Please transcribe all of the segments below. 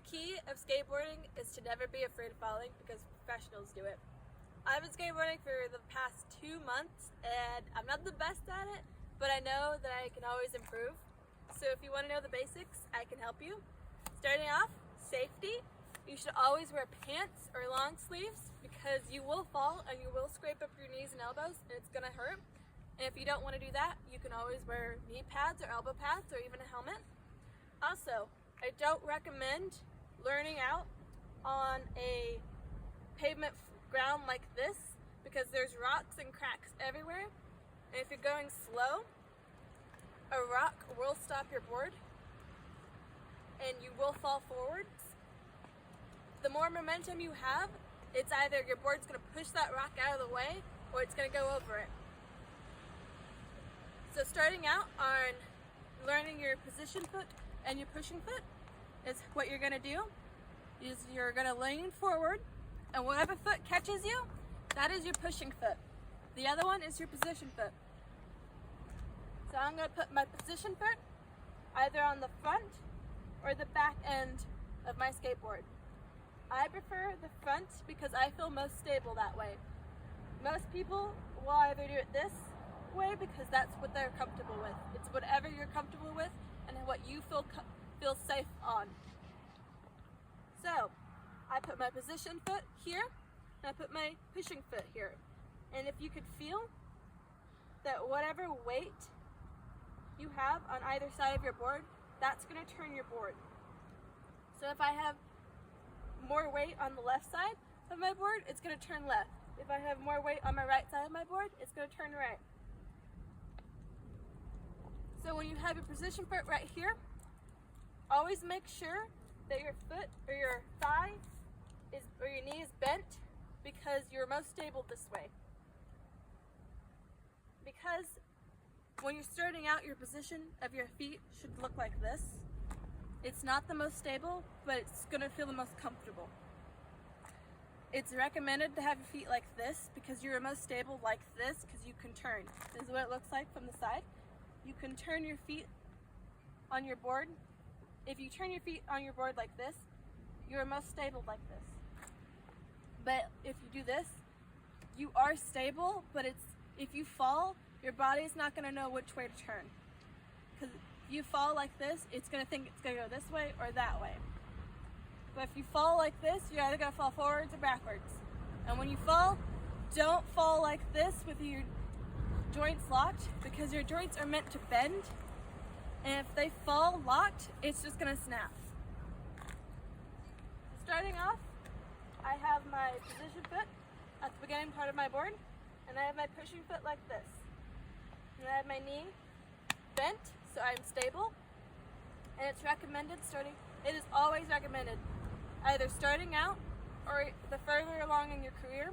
key of skateboarding is to never be afraid of falling because professionals do it. I've been skateboarding for the past 2 months and I'm not the best at it, but I know that I can always improve. So if you want to know the basics, I can help you. Starting off, safety. You should always wear pants or long sleeves because you will fall and you will scrape up your knees and elbows and it's going to hurt. And if you don't want to do that, you can always wear knee pads or elbow pads or even a helmet. Also, I don't recommend learning out on a pavement ground like this because there's rocks and cracks everywhere. And if you're going slow, a rock will stop your board and you will fall forwards. The more momentum you have, it's either your board's going to push that rock out of the way or it's going to go over it. So starting out on learning your position foot and your pushing foot is what you're going to do is you're going to lean forward and whatever foot catches you, that is your pushing foot. The other one is your position foot. So I'm going to put my position foot either on the front or the back end of my skateboard. I prefer the front because I feel most stable that way. Most people will either do it this way because that's what they're comfortable with. It's whatever you're comfortable with and what you feel safe on. So I put my position foot here and I put my pushing foot here. And if you could feel that whatever weight you have on either side of your board, that's going to turn your board. So if I have more weight on the left side of my board, it's going to turn left. If I have more weight on my right side of my board, it's going to turn right. So when you have your position foot right here, always make sure that your foot or your thigh or your knee is bent because you're most stable this way. Because when you're starting out, your position of your feet should look like this. It's not the most stable, but it's going to feel the most comfortable. It's recommended to have your feet like this because you're most stable like this because you can turn. This is what it looks like from the side. You can turn your feet on your board. If you turn your feet on your board like this, you're most stable like this. But if you do this, you are stable, but if you fall, your body is not going to know which way to turn. Because if you fall like this, it's going to think it's going to go this way or that way. But if you fall like this, you're either going to fall forwards or backwards. And when you fall, don't fall like this with your joints locked because your joints are meant to bend. And if they fall locked, it's just going to snap. Starting off, I have my position foot at the beginning part of my board, and I have my pushing foot like this. And I have my knee bent, so I'm stable. And it's recommended it is always recommended, either starting out or the further along in your career,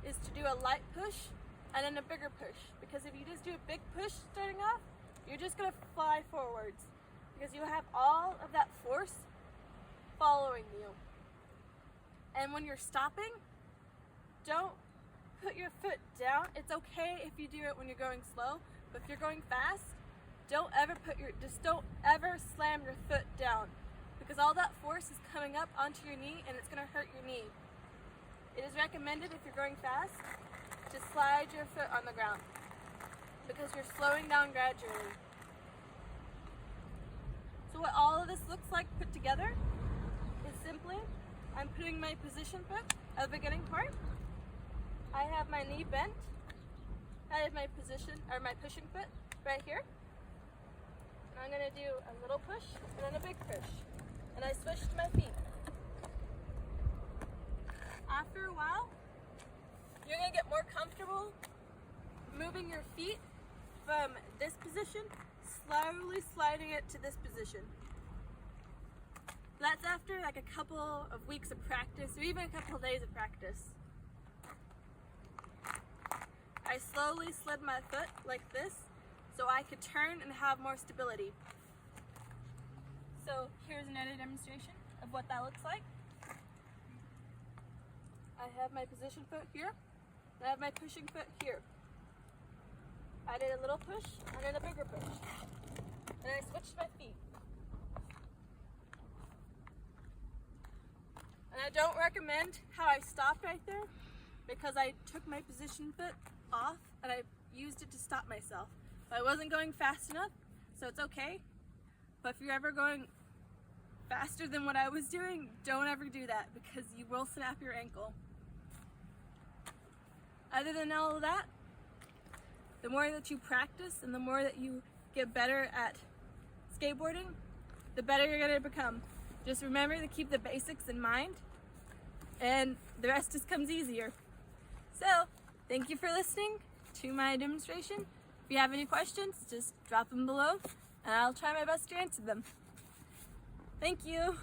is to do a light push and then a bigger push. Because if you just do a big push starting off, you're just going to fly forwards because you have all of that force following you. And when you're stopping, don't put your foot down. It's okay if you do it when you're going slow, but if you're going fast, don't ever slam your foot down because all that force is coming up onto your knee and it's going to hurt your knee. It is recommended if you're going fast to slide your foot on the ground because you're slowing down gradually. So what all of this looks like put together is simply I'm putting my position foot at the beginning part. I have my knee bent. I have my pushing foot right here. And I'm going to do a little push and then a big push. And I switch to my feet. After a while, you're going to get more comfortable moving your feet from this position, slowly sliding it to this position. That's after like a couple of weeks of practice or even a couple of days of practice. I slowly slid my foot like this so I could turn and have more stability. So here's another demonstration of what that looks like. I have my position foot here and I have my pushing foot here. I did a little push and then a bigger push. And I switched my feet. And I don't recommend how I stopped right there because I took my position foot off and I used it to stop myself. But I wasn't going fast enough, so it's okay. But if you're ever going faster than what I was doing, don't ever do that because you will snap your ankle. Other than all of that, the more that you practice and the more that you get better at skateboarding, the better you're going to become. Just remember to keep the basics in mind and the rest just comes easier. So, thank you for listening to my demonstration. If you have any questions, just drop them below and I'll try my best to answer them. Thank you.